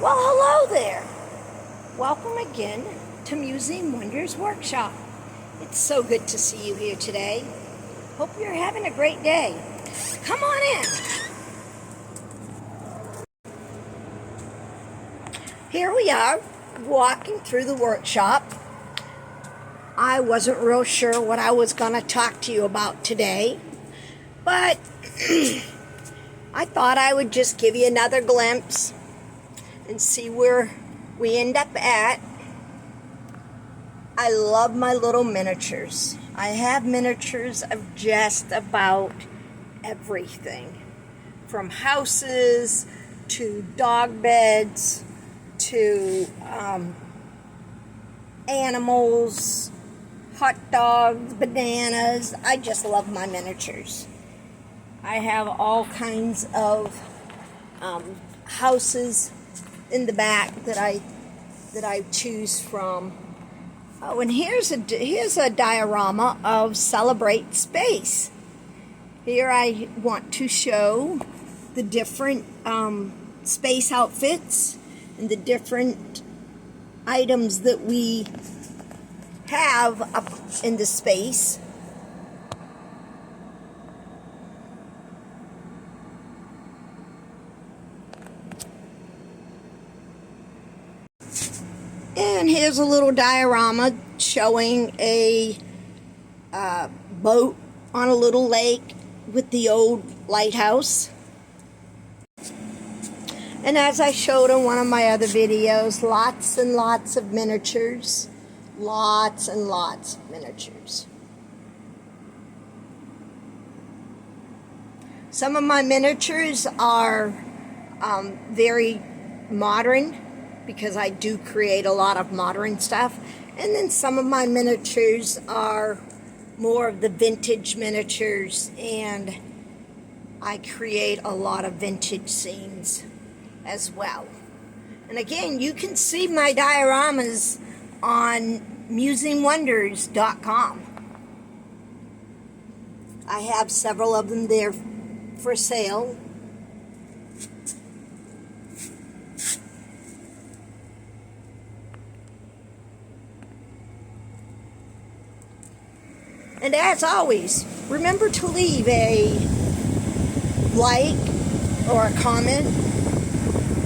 Well, hello there. Welcome again to Museum Wonders Workshop. It's so good to see you here today. Hope you're having a great day. Come on in. Here we are, walking through the workshop. I wasn't real sure what I was going to talk to you about today, but I thought I would just give you another glimpse and see where we end up at. I love my little miniatures. I have miniatures of just about everything, from houses to dog beds to animals, hot dogs, bananas. I just love my miniatures. I have all kinds of houses in the back that I choose from. Oh, and here's a diorama of Celebrate Space. Here I want to show the different space outfits and the different items that we have up in the space. And here's a little diorama showing a boat on a little lake with the old lighthouse. And as I showed in one of my other videos, lots and lots of miniatures. Lots and lots of miniatures. Some of my miniatures are very modern, because I do create a lot of modern stuff. And then some of my miniatures are more of the vintage miniatures, and I create a lot of vintage scenes as well. And again, you can see my dioramas on museumwonders.com. I have several of them there for sale. And as always, remember to leave a like or a comment.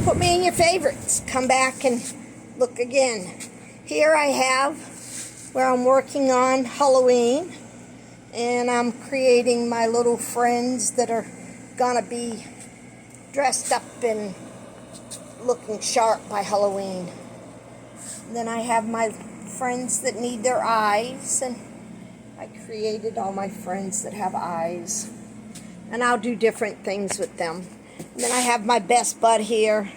Put me in your favorites. Come back and look again. Here I have where I'm working on Halloween, and I'm creating my little friends that are gonna be dressed up and looking sharp by Halloween. And then I have my friends that need their eyes, and I created all my friends that have eyes, and I'll do different things with them. And then I have my best bud here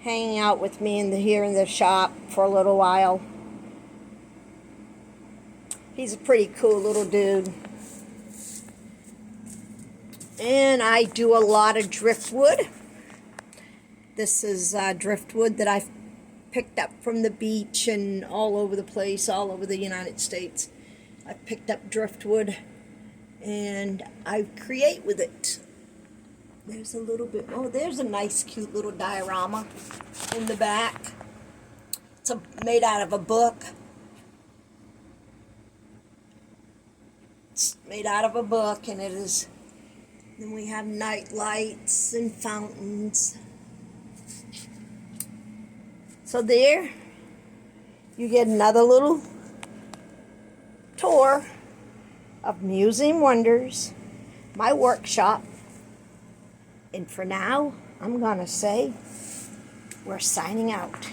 hanging out with me here in the shop for a little while. He's a pretty cool little dude. And I do a lot of driftwood. This is driftwood that I've picked up from the beach and all over the place, all over the United States. I picked up driftwood and I create with it. There's a little bit, oh, there's a nice cute little diorama in the back. It's made out of a book. It's made out of a book, and it is, then we have night lights and fountains. So there, you get another little tour of Museum Wonders, my workshop. And for now, I'm gonna say we're signing out.